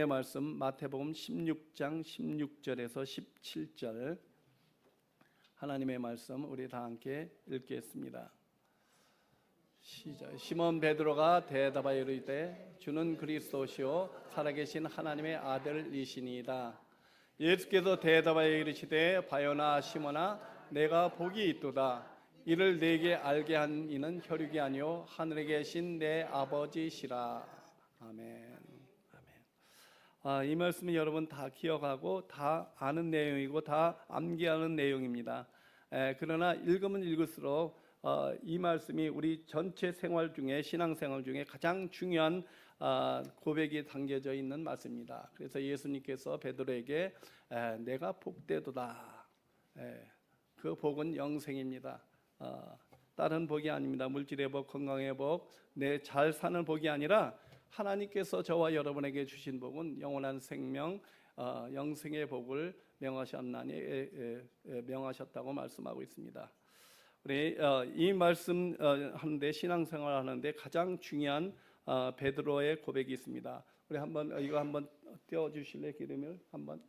하나님의 말씀 마태복음 16장 16절에서 17절 하나님의 말씀 우리 다 함께 읽겠습니다. 시작. 시몬 베드로가 대답하여 이르되 주는 그리스도시요 살아계신 하나님의 아들이시니이다. 예수께서 대답하여 이르시되 바요나 시몬아 내가 복이 있도다. 이를 내게 알게 한 이는 혈육이 아니요 하늘에 계신 내 아버지시라. 아멘. 이 말씀은 여러분 다 기억하고 다 아는 내용이고 다 암기하는 내용입니다. 그러나 읽으면 읽을수록 이 말씀이 우리 전체 생활 중에 신앙생활 중에 가장 중요한 고백이 담겨져 있는 말씀입니다. 그래서 예수님께서 베드로에게 내가 복되도다. 그 복은 영생입니다. 다른 복이 아닙니다. 물질의 복, 건강의 복, 내 잘 사는 복이 아니라 하나님께서 저와 여러분에게 주신 복은 영원한 생명, 영생의 복을 명하셨다고 말씀하고 있습니다. 우리 이 말씀 하는데 신앙생활 하는데 가장 중요한 베드로의 고백이 있습니다. 우리 이거 한번 띄워주실래요? 기름을 한번.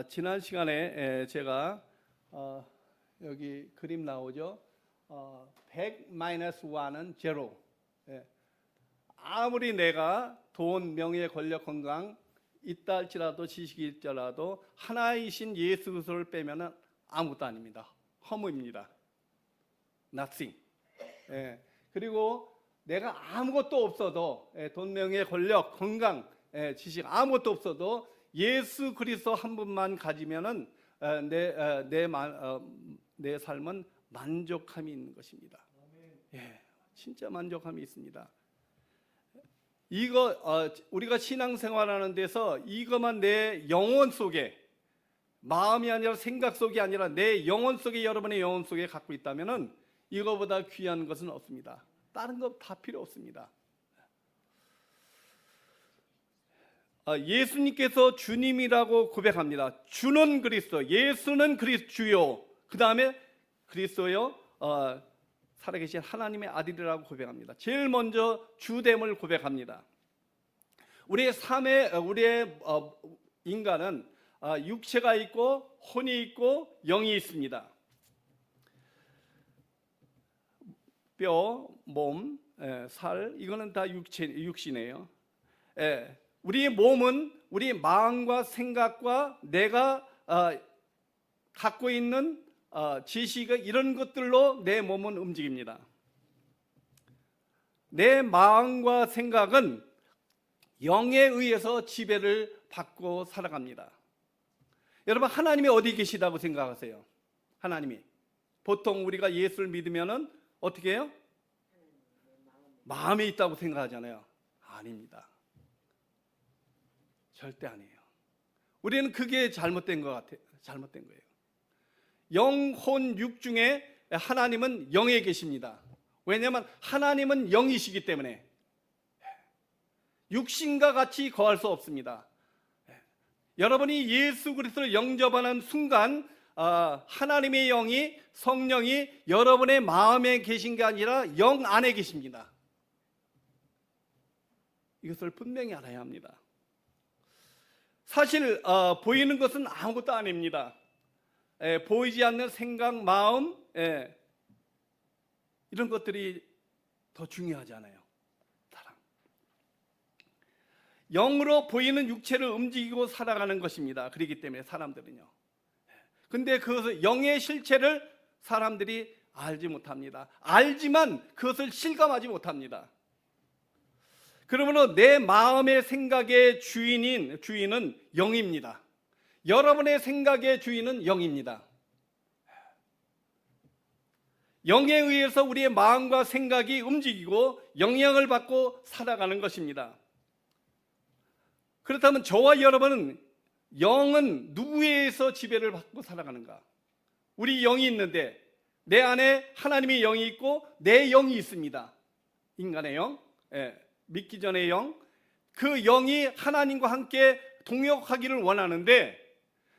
지난 시간에 제가 여기 그림 나오죠. 100-1은 제로. 아무리 내가 돈, 명예, 권력, 건강 있다 할지라도 지식이 있더라도 하나이신 예수 그리스도를 빼면은 아무것도 아닙니다. 허무입니다. Nothing. 그리고 내가 아무것도 없어도 돈, 명예, 권력, 건강, 지식 아무것도 없어도 예수 그리스도 한 분만 가지면은 내 삶은 만족함이 있는 것입니다. 진짜 만족함이 있습니다. 이거 우리가 신앙생활하는 데서 이것만 내 영혼 속에 마음이 아니라 생각 속이 아니라 내 영혼 속에 여러분의 영혼 속에 갖고 있다면은 이거보다 귀한 것은 없습니다. 다른 거 다 필요 없습니다. 예수님께서 주님이라고 고백합니다. 주는 그리스도, 예수는 주요. 그 다음에 그리스도요, 살아계신 하나님의 아들이라고 고백합니다. 제일 먼저 주됨을 고백합니다. 우리의 인간은 육체가 있고 혼이 있고 영이 있습니다. 뼈, 몸, 살 이거는 다 육신이에요. 우리의 몸은 우리 마음과 생각과 내가 갖고 있는 지식 이런 것들로 내 몸은 움직입니다. 내 마음과 생각은 영에 의해서 지배를 받고 살아갑니다. 여러분 하나님이 어디 계시다고 생각하세요? 하나님이 보통 우리가 예수를 믿으면은 어떻게 해요? 마음에 있다고 생각하잖아요. 아닙니다. 절대 아니에요. 우리는 그게 잘못된 것 같아요. 잘못된 거예요. 영, 혼, 육 중에 하나님은 영에 계십니다. 왜냐하면 하나님은 영이시기 때문에 육신과 같이 거할 수 없습니다. 여러분이 예수 그리스도를 영접하는 순간 하나님의 영이 성령이 여러분의 마음에 계신 게 아니라 영 안에 계십니다. 이것을 분명히 알아야 합니다. 사실 보이는 것은 아무것도 아닙니다. 보이지 않는 생각, 마음 이런 것들이 더 중요하잖아요. 사랑. 영으로 보이는 육체를 움직이고 살아가는 것입니다. 그렇기 때문에 사람들은요. 근데 그것을 영의 실체를 사람들이 알지 못합니다. 알지만 그것을 실감하지 못합니다. 그러므로 내 마음의 생각의 주인은 영입니다. 여러분의 생각의 주인은 영입니다. 영에 의해서 우리의 마음과 생각이 움직이고 영향을 받고 살아가는 것입니다. 그렇다면 저와 여러분은 영은 누구에 의해서 지배를 받고 살아가는가? 우리 영이 있는데 내 안에 하나님의 영이 있고 내 영이 있습니다. 인간의 영, 믿기 전의 영, 그 영이 하나님과 함께 동역하기를 원하는데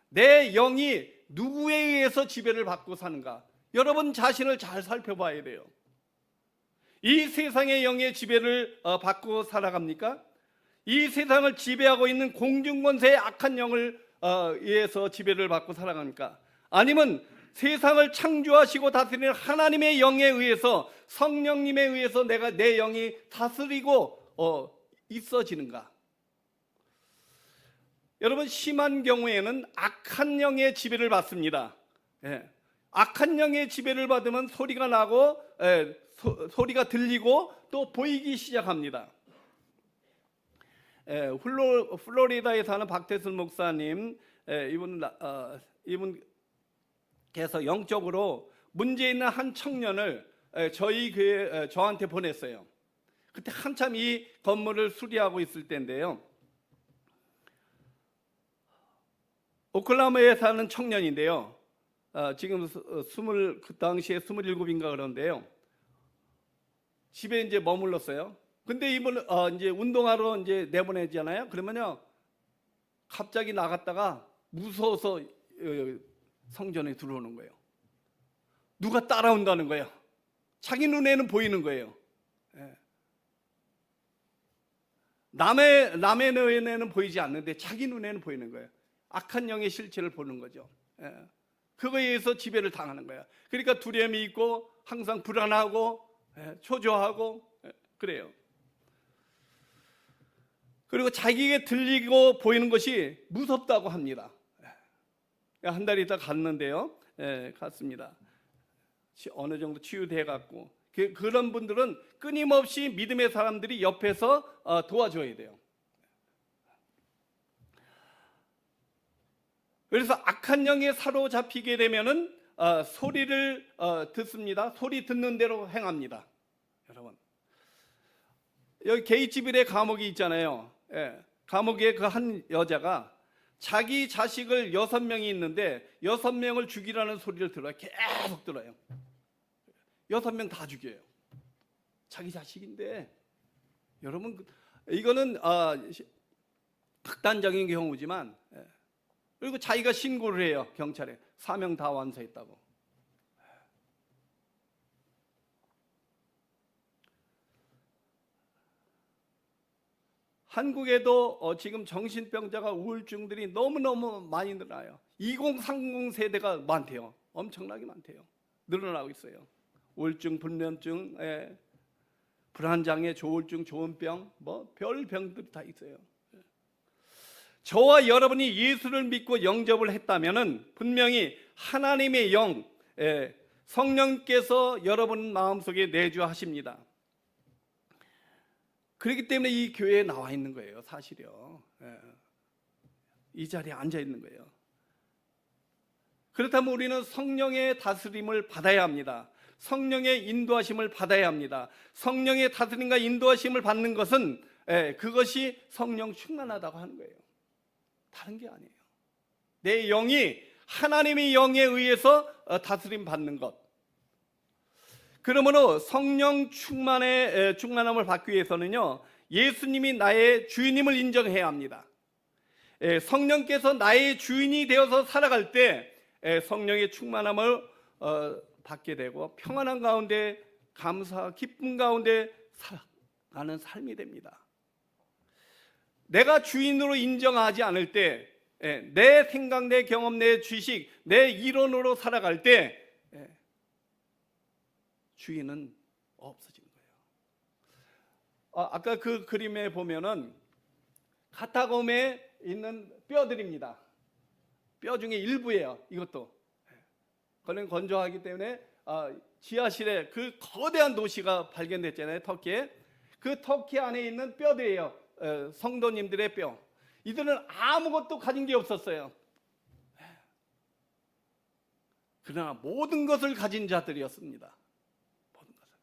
내 영이 누구에 의해서 지배를 받고 사는가? 여러분 자신을 잘 살펴봐야 돼요. 이 세상의 영의 지배를 받고 살아갑니까? 이 세상을 지배하고 있는 공중권세의 악한 영을 의해서 지배를 받고 살아갑니까? 아니면 세상을 창조하시고 다스리는 하나님의 영에 의해서, 성령님에 의해서 내 영이 다스리고 있어지는가? 여러분, 심한 경우에는 악한 영의 지배를 받습니다. 악한 영의 지배를 받으면 소리가 나고 소리가 들리고 또 보이기 시작합니다. 플로리다에 사는 박태순 목사님, 이분께서 영적으로 문제 있는 한 청년을 저희 교회 저한테 보냈어요. 그때 한참 이 건물을 수리하고 있을 때인데요. 오클라호마에 사는 청년인데요. 지금 그 당시에 27인가 그런데요. 집에 이제 머물렀어요. 근데 이분 이제 운동하러 이제 내보내잖아요. 그러면요, 갑자기 나갔다가 무서워서 성전에 들어오는 거예요. 누가 따라온다는 거예요. 자기 눈에는 보이는 거예요. 남의 눈에는 보이지 않는데 자기 눈에는 보이는 거예요. 악한 영의 실체를 보는 거죠. 그거에 의해서 지배를 당하는 거예요. 그러니까 두려움이 있고 항상 불안하고 초조하고 그래요. 그리고 자기에게 들리고 보이는 것이 무섭다고 합니다. 한 달 있다 갔는데요. 갔습니다. 어느 정도 치유돼 갖고 그런 분들은 끊임없이 믿음의 사람들이 옆에서 도와줘야 돼요. 그래서 악한 영에 사로잡히게 되면은 소리를 듣습니다. 소리 듣는 대로 행합니다. 여러분, 여기 게이츠빌의 감옥이 있잖아요. 감옥에 그 한 여자가 자기 자식을 6명이 있는데 6명을 죽이라는 소리를 들어요. 계속 들어요. 6명 다 죽여요. 자기 자식인데. 여러분, 이거는 극단적인 경우지만, 그리고 자기가 신고를 해요. 경찰에. 사명 다 완수했다고. 한국에도 지금 정신병자가 우울증들이 너무너무 많이 늘어나요. 2030 세대가 많대요. 엄청나게 많대요. 늘어나고 있어요. 우울증, 불면증, 불안장애, 조울증, 조현병, 별 병들이 다 있어요. 저와 여러분이 예수를 믿고 영접을 했다면은 분명히 하나님의 영, 성령께서 여러분 마음속에 내주하십니다. 그렇기 때문에 이 교회에 나와 있는 거예요, 사실이요. 이 자리에 앉아 있는 거예요. 그렇다면 우리는 성령의 다스림을 받아야 합니다. 성령의 인도하심을 받아야 합니다. 성령의 다스림과 인도하심을 받는 것은 그것이 성령 충만하다고 하는 거예요. 다른 게 아니에요. 내 영이 하나님의 영에 의해서 다스림 받는 것. 그러므로 성령 충만함을 받기 위해서는요, 예수님이 나의 주인임을 인정해야 합니다. 성령께서 나의 주인이 되어서 살아갈 때 성령의 충만함을 받게 되고 평안한 가운데 감사, 기쁨 가운데 살아가는 삶이 됩니다. 내가 주인으로 인정하지 않을 때, 내 생각, 내 경험, 내 지식, 내 이론으로 살아갈 때 주인은 없어지는 거예요. 아까 그 그림에 보면은 카타콤에 있는 뼈들입니다. 뼈 중에 일부예요. 이것도 그는 건조하기 때문에 지하실에 그 거대한 도시가 발견됐잖아요. 터키에. 그 터키 안에 있는 뼈들이에요. 성도님들의 뼈. 이들은 아무것도 가진 게 없었어요. 그러나 모든 것을 가진 자들이었습니다. 모든 것을.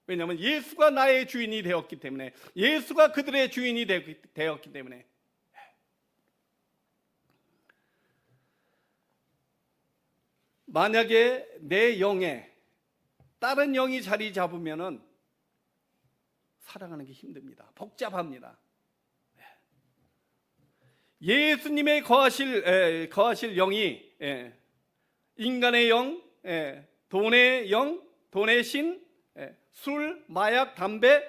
왜냐하면 예수가 나의 주인이 되었기 때문에, 예수가 그들의 주인이 되었기 때문에. 만약에 내 영에 다른 영이 자리 잡으면은 살아가는 게 힘듭니다. 복잡합니다. 예수님의 거하실 영이 인간의 영, 돈의 영, 돈의 신, 술, 마약, 담배,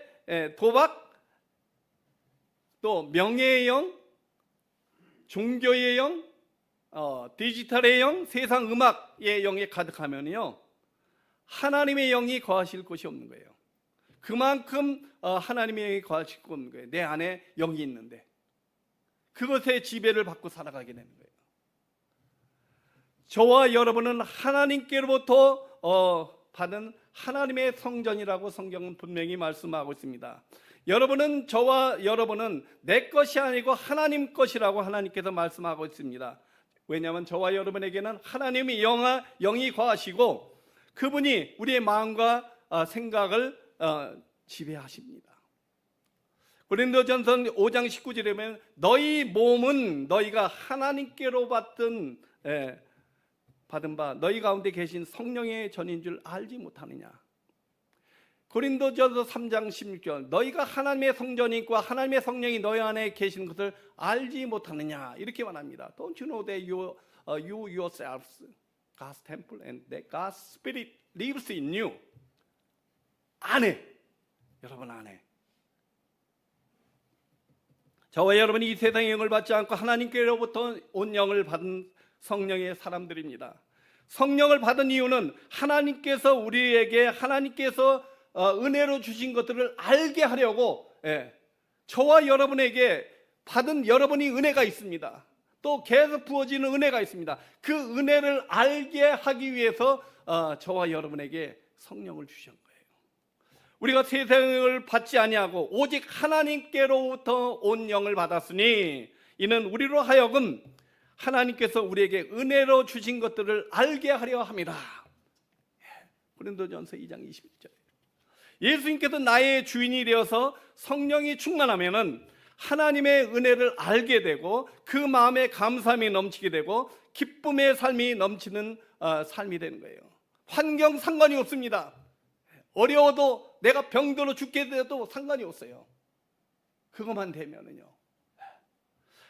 도박, 또 명예의 영, 종교의 영, 디지털의 영, 세상 음악의 영이 가득하면요 하나님의 영이 거하실 곳이 없는 거예요. 그만큼 하나님의 영이 거하실 곳이 없는 거예요. 내 안에 영이 있는데 그것의 지배를 받고 살아가게 되는 거예요. 저와 여러분은 하나님께로부터 받은 하나님의 성전이라고 성경은 분명히 말씀하고 있습니다. 저와 여러분은 내 것이 아니고 하나님 것이라고 하나님께서 말씀하고 있습니다. 왜냐하면 저와 여러분에게는 하나님의 영이 거하시고 그분이 우리의 마음과 생각을 지배하십니다. 고린도전서 5장 19절에 보면 너희 몸은 너희가 하나님께로 받은 바 너희 가운데 계신 성령의 전인 줄 알지 못하느냐. 고린도전서 3장 16절 너희가 하나님의 성전이고 하나님의 성령이 너희 안에 계신 것을 알지 못하느냐 이렇게 말합니다. Don't you know that you yourselves God's temple and that God's Spirit lives in you. 안에 여러분 안에 저와 여러분이 이 세상의 영을 받지 않고 하나님께로부터 온 영을 받은 성령의 사람들입니다. 성령을 받은 이유는 하나님께서 우리에게 하나님께서 은혜로 주신 것들을 알게 하려고 저와 여러분에게 받은 여러분이 은혜가 있습니다. 또 계속 부어지는 은혜가 있습니다. 그 은혜를 알게 하기 위해서 저와 여러분에게 성령을 주신 거예요. 우리가 세상을 받지 아니하고 오직 하나님께로부터 온 영을 받았으니 이는 우리로 하여금 하나님께서 우리에게 은혜로 주신 것들을 알게 하려 합니다. 고린도전서 2장 21절 예수님께서 나의 주인이 되어서 성령이 충만하면은 하나님의 은혜를 알게 되고 그 마음에 감사함이 넘치게 되고 기쁨의 삶이 넘치는 삶이 되는 거예요. 환경 상관이 없습니다. 어려워도 내가 병들어 죽게 돼도 상관이 없어요. 그것만 되면은요.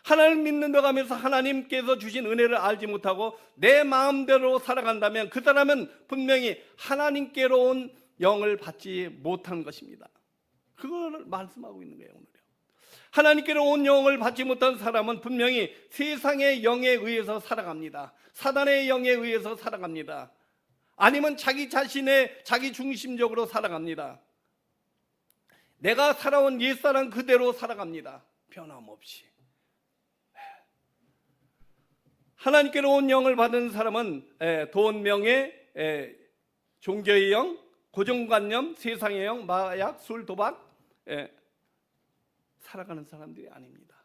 하나님 믿는다 하면서 하나님께서 주신 은혜를 알지 못하고 내 마음대로 살아간다면 그 사람은 분명히 하나님께로 온 영을 받지 못한 것입니다. 그걸 말씀하고 있는 거예요. 오늘요. 하나님께로 온 영을 받지 못한 사람은 분명히 세상의 영에 의해서 살아갑니다. 사단의 영에 의해서 살아갑니다. 아니면 자기 자신의 자기 중심적으로 살아갑니다. 내가 살아온 옛사람 그대로 살아갑니다. 변함없이. 하나님께로 온 영을 받은 사람은 돈, 명예, 종교의 영, 고정관념, 세상의 영, 마약, 술, 도박 살아가는 사람들이 아닙니다.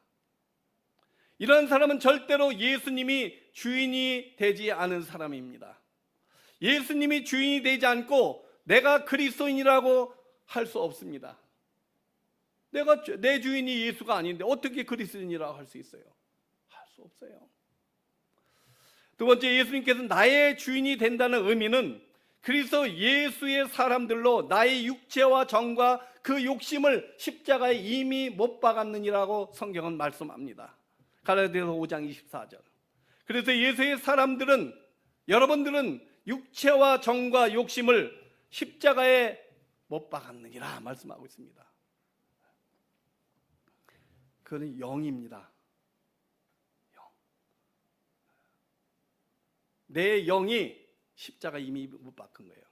이런 사람은 절대로 예수님이 주인이 되지 않은 사람입니다. 예수님이 주인이 되지 않고 내가 그리스도인이라고 할 수 없습니다. 내 주인이 예수가 아닌데 어떻게 그리스도인이라고 할 수 있어요? 할 수 없어요. 두 번째, 예수님께서 나의 주인이 된다는 의미는 그리스도 예수의 사람들로 나의 육체와 정과 그 욕심을 십자가에 이미 못 박았느니라고 성경은 말씀합니다. 갈라디아서 5장 24절. 그래서 예수의 사람들은 여러분들은 육체와 정과 욕심을 십자가에 못 박았느니라 말씀하고 있습니다. 그는 영입니다. 영. 내 영이 십자가 이미 못 박은 거예요.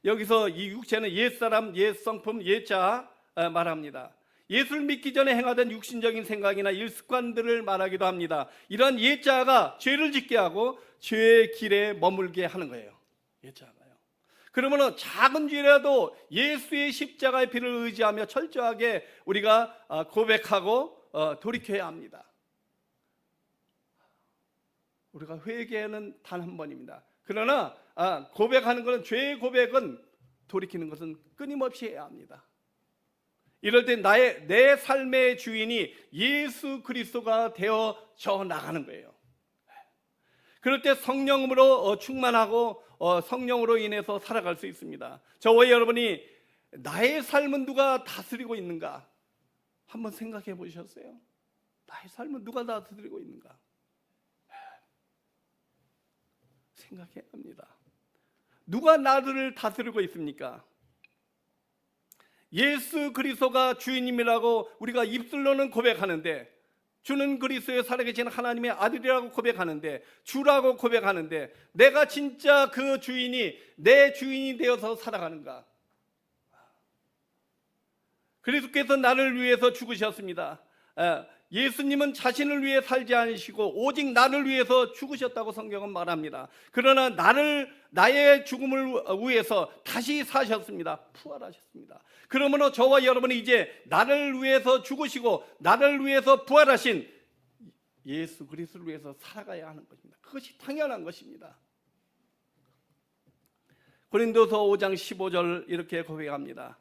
여기서 이 육체는 옛사람, 옛성품, 옛자 말합니다. 예수를 믿기 전에 행하던 육신적인 생각이나 일습관들을 말하기도 합니다. 이러한 옛자가 죄를 짓게 하고 죄의 길에 머물게 하는 거예요. 옛자가요. 그러면 작은 죄라도 예수의 십자가의 피를 의지하며 철저하게 우리가 고백하고 돌이켜야 합니다. 우리가 회개는 단 한 번입니다. 그러나 고백하는 것은, 죄의 고백은, 돌이키는 것은 끊임없이 해야 합니다. 이럴 때 내 삶의 주인이 예수 그리스도가 되어져 나가는 거예요. 그럴 때 성령으로 충만하고 성령으로 인해서 살아갈 수 있습니다. 저와 여러분이 나의 삶은 누가 다스리고 있는가? 한번 생각해 보셨어요? 나의 삶은 누가 다스리고 있는가? 생각해야 합니다. 누가 나를 다스리고 있습니까? 예수 그리스도가 주인님이라고 우리가 입술로는 고백하는데, 주는 그리스도에 살아계신 하나님의 아들이라고 고백하는데, 주라고 고백하는데, 내가 진짜 그 주인이 내 주인이 되어서 살아가는가? 그리스도께서 나를 위해서 죽으셨습니다. 예수님은 자신을 위해 살지 않으시고 오직 나를 위해서 죽으셨다고 성경은 말합니다. 그러나 나의 죽음을 위해서 다시 사셨습니다. 부활하셨습니다. 그러므로 저와 여러분이 이제 나를 위해서 죽으시고 나를 위해서 부활하신 예수 그리스도를 위해서 살아가야 하는 것입니다. 그것이 당연한 것입니다. 고린도서 5장 15절 이렇게 고백합니다.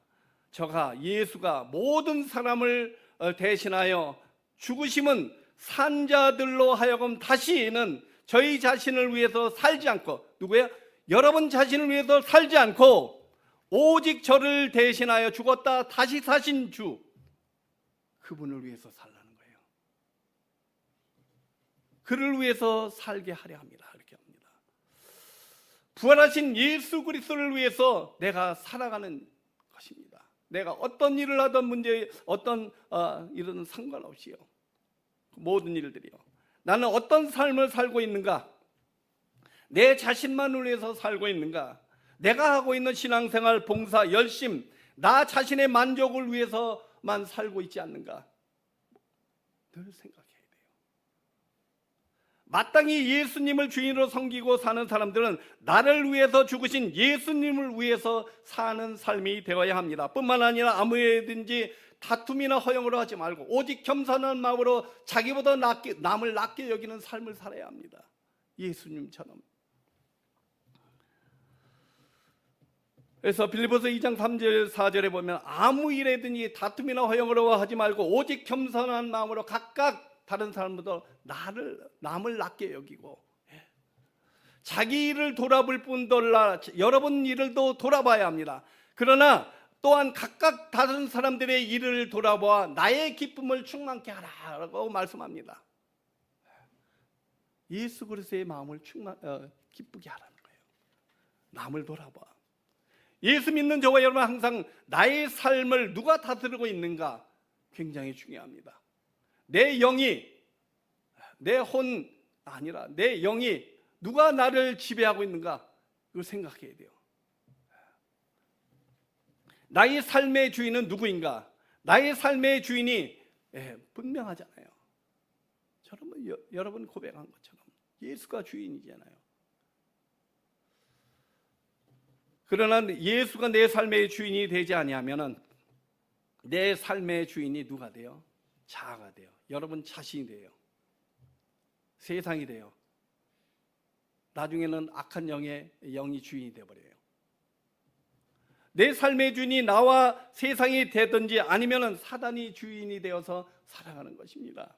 예수가 모든 사람을 대신하여 죽으심은 산자들로 하여금 다시는 저희 자신을 위해서 살지 않고, 누구예요? 여러분 자신을 위해서 살지 않고 오직 저를 대신하여 죽었다 다시 사신 주, 그분을 위해서 살라는 거예요. 그를 위해서 살게 하려 합니다. 이렇게 합니다. 부활하신 예수 그리스도를 위해서 내가 살아가는 것입니다. 내가 어떤 일을 하든 어떤 일은 상관없이요, 모든 일들이요, 나는 어떤 삶을 살고 있는가? 내 자신만을 위해서 살고 있는가? 내가 하고 있는 신앙생활, 봉사, 열심, 나 자신의 만족을 위해서만 살고 있지 않는가? 늘 생각해야 돼요. 마땅히 예수님을 주인으로 섬기고 사는 사람들은 나를 위해서 죽으신 예수님을 위해서 사는 삶이 되어야 합니다. 뿐만 아니라 아무에든지 다툼이나 허영으로 하지 말고 오직 겸손한 마음으로 자기보다 남을 낮게 여기는 삶을 살아야 합니다. 예수님처럼. 그래서 빌립보서 2장 3절 4절에 보면 아무 일에든지 다툼이나 허영으로 하지 말고 오직 겸손한 마음으로 각각 다른 사람보다 남을 낮게 여기고, 자기 일을 돌아볼 뿐더러 여러분 일을도 돌아봐야 합니다. 그러나 또한 각각 다른 사람들의 일을 돌아보아 나의 기쁨을 충만케 하라고 말씀합니다. 예수 그리스도의 마음을 기쁘게 하라는 거예요. 남을 돌아봐. 예수 믿는 저와 여러분, 항상 나의 삶을 누가 다스리고 있는가 굉장히 중요합니다. 내 영이, 내 혼 아니라 내 영이 누가 나를 지배하고 있는가, 그걸 생각해야 돼요. 나의 삶의 주인은 누구인가? 나의 삶의 주인이 분명하잖아요. 여러분 고백한 것처럼 예수가 주인이잖아요. 그러나 예수가 내 삶의 주인이 되지 아니하면은 내 삶의 주인이 누가 돼요? 자아가 돼요. 여러분 자신이 돼요. 세상이 돼요. 나중에는 악한 영이 주인이 되어버려요. 내 삶의 주인이 나와 세상이 되든지 아니면은 사단이 주인이 되어서 살아가는 것입니다.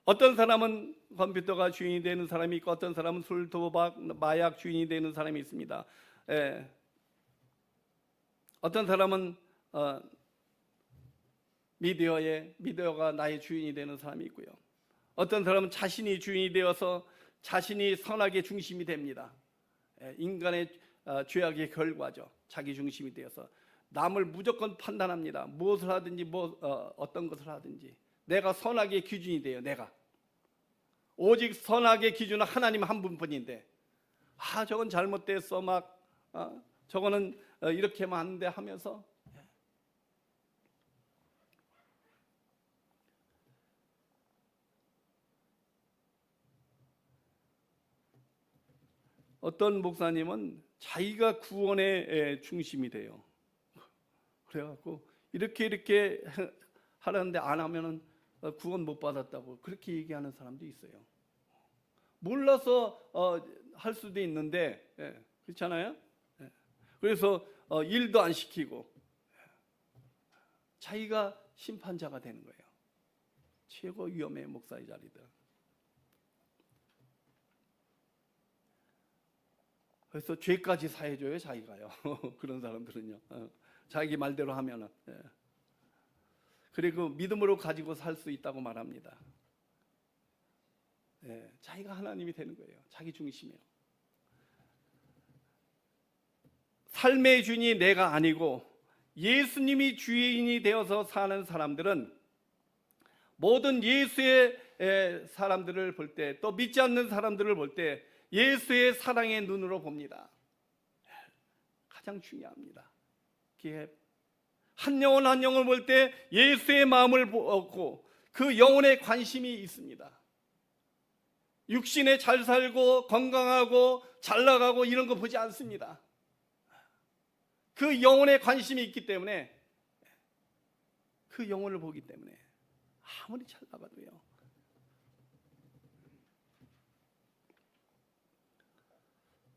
어떤 사람은 컴퓨터가 주인이 되는 사람이 있고, 어떤 사람은 술, 도박, 마약 주인이 되는 사람이 있습니다. 어떤 사람은 미디어가 나의 주인이 되는 사람이 있고요. 어떤 사람은 자신이 주인이 되어서 자신이 선악의 중심이 됩니다. 인간의 죄악의 결과죠. 자기 중심이 되어서 남을 무조건 판단합니다. 무엇을 하든지 어떤 것을 하든지 내가 선악의 기준이 돼요. 내가 오직 선악의 기준은 하나님 한 분뿐인데, 저건 잘못됐어, 저거는 이렇게 하면 안 돼 하면서, 어떤 목사님은 자기가 구원의 중심이 돼요. 그래갖고 이렇게 하라는데 안 하면은 구원 못 받았다고 그렇게 얘기하는 사람도 있어요. 몰라서 할 수도 있는데, 그렇잖아요. 그래서 일도 안 시키고 자기가 심판자가 되는 거예요. 최고 위험해, 목사의 자리들. 그래서 죄까지 사해줘요, 자기가요. 그런 사람들은요. 자기 말대로 하면은. 그리고 믿음으로 가지고 살 수 있다고 말합니다. 자기가 하나님이 되는 거예요. 자기 중심이에요. 삶의 주인이 내가 아니고 예수님이 주인이 되어서 사는 사람들은 모든 예수의 사람들을 볼 때, 또 믿지 않는 사람들을 볼 때 예수의 사랑의 눈으로 봅니다. 가장 중요합니다. 한 영혼 한 영혼을 볼 때 예수의 마음을 보고 그 영혼에 관심이 있습니다. 육신에 잘 살고 건강하고 잘 나가고 이런 거 보지 않습니다. 그 영혼에 관심이 있기 때문에, 그 영혼을 보기 때문에 아무리 잘 나가도요.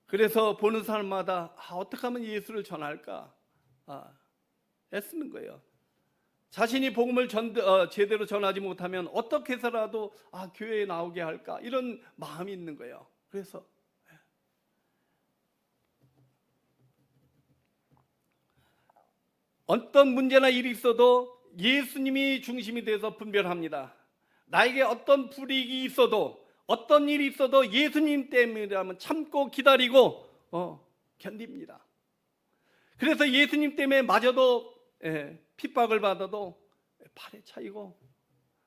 그래서 보는 사람마다 어떻게 하면 예수를 전할까 애쓰는 거예요. 자신이 복음을 제대로 전하지 못하면 어떻게 해서라도 교회에 나오게 할까, 이런 마음이 있는 거예요. 그래서 어떤 문제나 일이 있어도 예수님이 중심이 돼서 분별합니다. 나에게 어떤 불이익이 있어도, 어떤 일이 있어도 예수님 때문이라면 참고 기다리고 견딥니다. 그래서 예수님 때문에 마저도 핍박을 받아도 팔에 차이고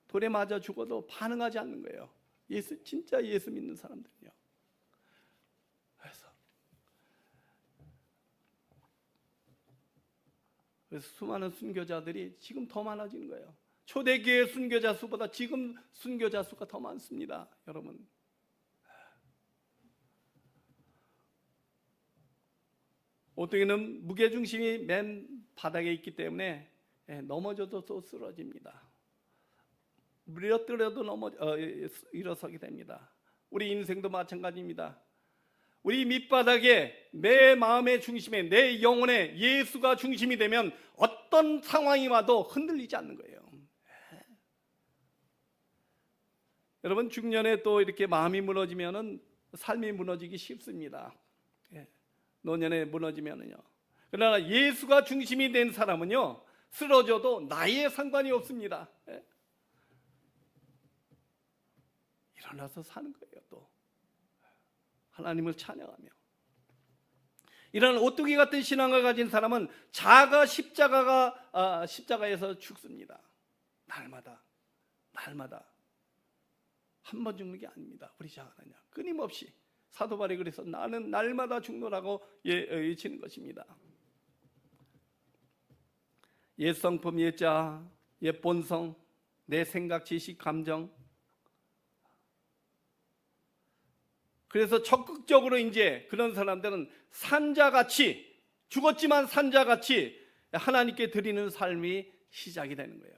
돌에 맞아 죽어도 반응하지 않는 거예요. 진짜 예수 믿는 사람들은요. 그래서 수많은 순교자들이 지금 더 많아지는 거예요. 초대교회 순교자 수보다 지금 순교자 수가 더 많습니다, 여러분. 어떻게는 무게중심이 맨 바닥에 있기 때문에 넘어져도 또 쓰러집니다. 무너뜨려도 일어서게 됩니다. 우리 인생도 마찬가지입니다. 우리 밑바닥에 내 마음의 중심에, 내 영혼에 예수가 중심이 되면 어떤 상황이 와도 흔들리지 않는 거예요. 여러분, 중년에 또 이렇게 마음이 무너지면은 삶이 무너지기 쉽습니다. 노년에 무너지면은요. 그러나 예수가 중심이 된 사람은요, 쓰러져도 나이에 상관이 없습니다. 일어나서 사는 거예요. 또 하나님을 찬양하며. 이런 오뚜기 같은 신앙을 가진 사람은 자가 십자가에서 죽습니다. 날마다 한 번 죽는 게 아닙니다. 우리 자가는요, 끊임없이 사도 바울이 그래서 나는 날마다 죽노라고 외치는 것입니다. 옛 성품, 옛 자, 옛 본성, 내 생각, 지식, 감정. 그래서 적극적으로 이제 그런 사람들은 산자같이, 죽었지만 산자같이 하나님께 드리는 삶이 시작이 되는 거예요.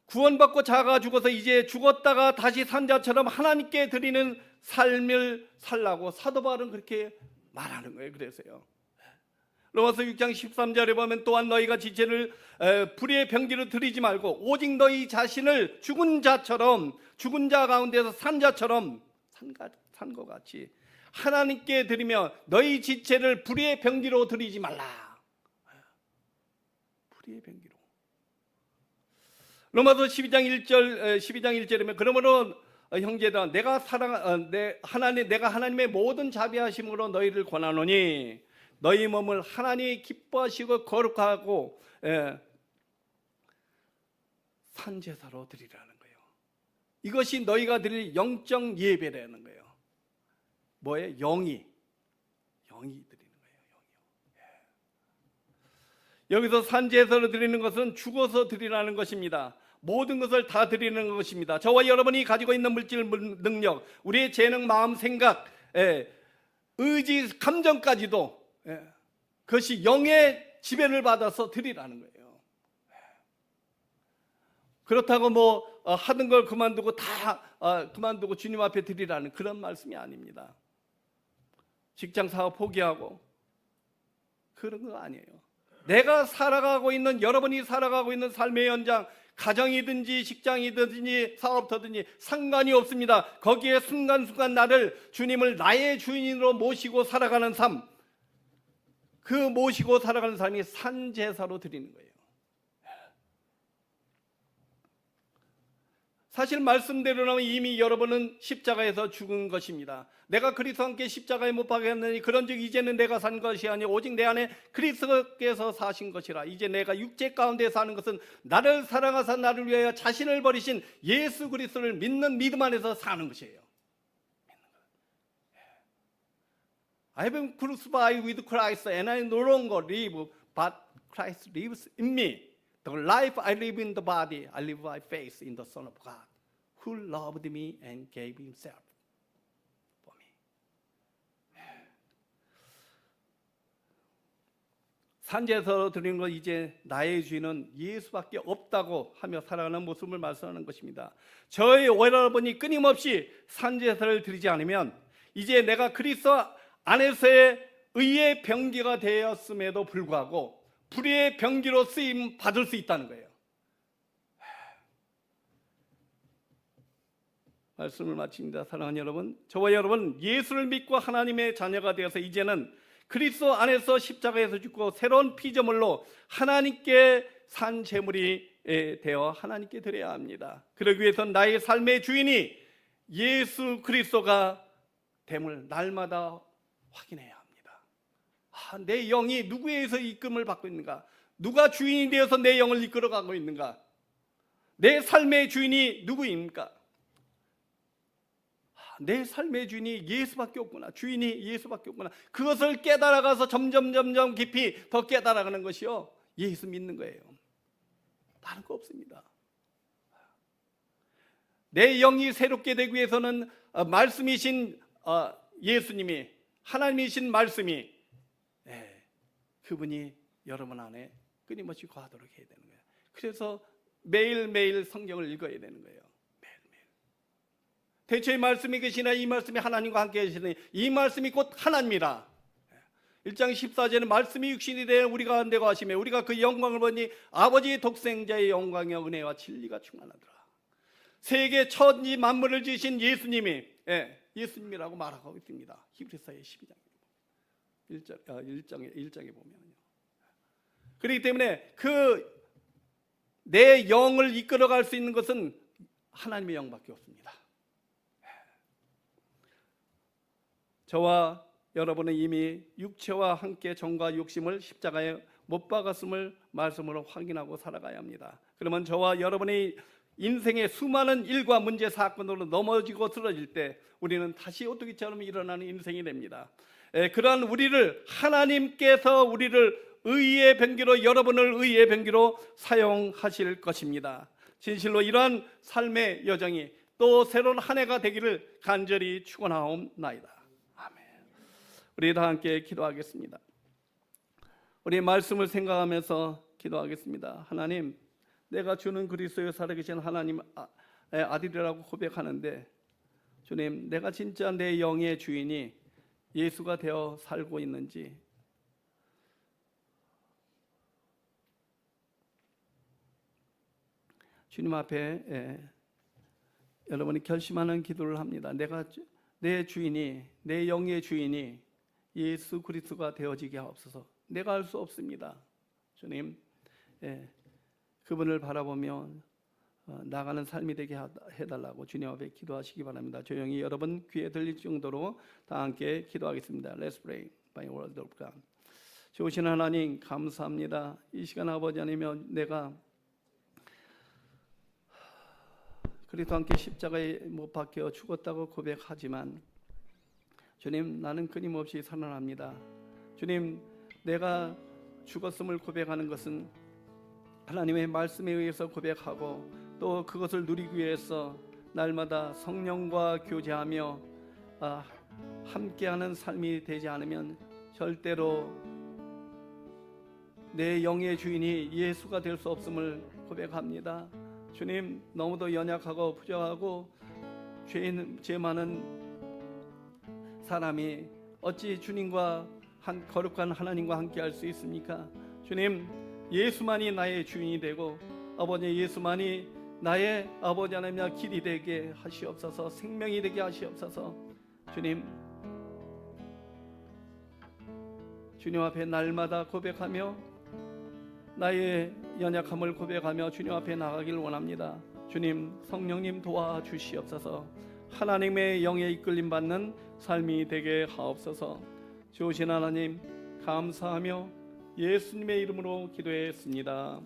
구원받고 자가 죽어서 이제 죽었다가 다시 산자처럼 하나님께 드리는 삶을 살라고 사도 바울은 그렇게 말하는 거예요. 그래서요, 로마서 6장 13절에 보면 또한 너희가 지체를 불의의 병기로 드리지 말고 오직 너희 자신을 죽은 자 가운데서 산 자처럼 산 것 같이 하나님께 드리며 너희 지체를 불의의 병기로 드리지 말라. 불의의 병기로. 로마서 12장 1절이면 그러므로 형제들아 내가 하나님의 모든 자비하심으로 너희를 권하노니 너희 몸을 하나님이 기뻐하시고 거룩하고 산 제사로 드리라는 거예요. 이것이 너희가 드릴 영적 예배라는 거예요. 뭐예요? 영이 드리는 거예요. 여기서 산 제사로 드리는 것은 죽어서 드리라는 것입니다. 모든 것을 다 드리는 것입니다. 저와 여러분이 가지고 있는 물질 능력, 우리의 재능, 마음, 생각, 의지, 감정까지도 그것이 영의 지배를 받아서 드리라는 거예요. 그렇다고 하던 걸 그만두고 그만두고 주님 앞에 드리라는 그런 말씀이 아닙니다. 직장 사업 포기하고 그런 거 아니에요. 내가 살아가고 있는, 여러분이 살아가고 있는 삶의 현장, 가정이든지 직장이든지 사업터든지 상관이 없습니다. 거기에 순간순간 주님을 나의 주인으로 모시고 살아가는 삶, 그 모시고 살아가는 삶이 산제사로 드리는 거예요. 사실 말씀대로라면 이미 여러분은 십자가에서 죽은 것입니다. 내가 그리스도와 함께 십자가에 못 박혔느니 그런즉 이제는 내가 산 것이 아니요 오직 내 안에 그리스도께서 사신 것이라. 이제 내가 육체 가운데 사는 것은 나를 사랑하사 나를 위하여 자신을 버리신 예수 그리스도를 믿는 믿음 안에서 사는 것이에요. I have been crucified with Christ and I no longer live but Christ lives in me. The life I live in the body, I live by faith in the Son of God, who loved me and gave himself for me. 산제에서 드리는 것 이제 나의 주인은 예수밖에 없다고 하며 살아가는 모습을 말씀하는 것입니다. 저희 여러분이 끊임없이 산제사를 드리지 않으면 이제 내가 그리스도 안에서의 의의 병기가 되었음에도 불구하고 불의의 병기로 쓰임 받을 수 있다는 거예요. 말씀을 마칩니다. 사랑하는 여러분, 저와 여러분 예수를 믿고 하나님의 자녀가 되어서 이제는 그리스도 안에서 십자가에서 죽고 새로운 피조물로 하나님께 산 제물이 되어 하나님께 드려야 합니다. 그러기 위해서는 나의 삶의 주인이 예수 그리스도가 됨을 날마다 확인해야 합니다. 내 영이 누구에 의해서 이끌음을 받고 있는가? 누가 주인이 되어서 내 영을 이끌어가고 있는가? 내 삶의 주인이 누구입니까? 내 삶의 주인이 예수밖에 없구나. 주인이 예수밖에 없구나. 그것을 깨달아가서 점점 깊이 더 깨달아가는 것이요 예수 믿는 거예요. 다른 거 없습니다. 내 영이 새롭게 되기 위해서는 말씀이신 예수님이, 하나님이신 말씀이 그분이 여러분 안에 끊임없이 거하도록 해야 되는 거예요. 그래서 매일매일 성경을 읽어야 되는 거예요. 매일매일. 대초의 말씀이 계시나 이 말씀이 하나님과 함께 계시니 이 말씀이 곧 하나님이라. 1장 14절에 말씀이 육신이 되어 우리 가운데 거하시며 우리가 그 영광을 보니 아버지 독생자의 영광이여 은혜와 진리가 충만하더라. 세계 천지 만물을 지으신 예수님이 예수님이라고 말하고 있습니다. 히브리서의 12장 1장에 보면요. 그렇기 때문에 그 내 영을 이끌어갈 수 있는 것은 하나님의 영밖에 없습니다. 저와 여러분은 이미 육체와 함께 정과 욕심을 십자가에 못 박았음을 말씀으로 확인하고 살아가야 합니다. 그러면 저와 여러분의 인생의 수많은 일과 문제 사건으로 넘어지고 쓰러질 때 우리는 다시 오뚜기처럼 일어나는 인생이 됩니다. 그러한 우리를 하나님께서 우리를 의의 병기로, 여러분을 의의 병기로 사용하실 것입니다. 진실로 이러한 삶의 여정이 또 새로운 한 해가 되기를 간절히 축원하옵나이다. 아멘. 우리 다 함께 기도하겠습니다. 우리 말씀을 생각하면서 기도하겠습니다. 하나님, 내가 주는 그리스도의 살아계신 하나님 아들이라고 고백하는데 주님, 내가 진짜 내 영의 주인이 예수가 되어 살고 있는지 주님 앞에 여러분이 결심하는 기도를 합니다. 내가 내 주인이, 내 영의 주인이 예수 그리스도가 되어지게 하옵소서. 내가 할 수 없습니다. 주님, 그분을 바라보며 나가는 삶이 되게 해달라고 주님 앞에 기도하시기 바랍니다. 조용히 여러분 귀에 들릴 정도로 다 함께 기도하겠습니다. Let's pray by the word of God. 좋으신 하나님 감사합니다. 이 시간 아버지 아니면 내가 그리스도 함께 십자가에 못 박혀 죽었다고 고백하지만 주님, 나는 끊임없이 살아납니다. 주님, 내가 죽었음을 고백하는 것은 하나님의 말씀에 의해서 고백하고 또 그것을 누리기 위해서 날마다 성령과 교제하며 함께하는 삶이 되지 않으면 절대로 내 영의 주인이 예수가 될 수 없음을 고백합니다. 주님, 너무도 연약하고 부족하고 죄 많은 사람이 어찌 주님과 거룩한 하나님과 함께할 수 있습니까? 주님, 예수만이 나의 주인이 되고 아버지 예수만이 나의 아버지 하나님의 길이 되게 하시옵소서. 생명이 되게 하시옵소서. 주님 앞에 날마다 고백하며 나의 연약함을 고백하며 주님 앞에 나가길 원합니다. 주님, 성령님 도와주시옵소서. 하나님의 영에 이끌림 받는 삶이 되게 하옵소서. 주신 하나님 감사하며 예수님의 이름으로 기도했습니다.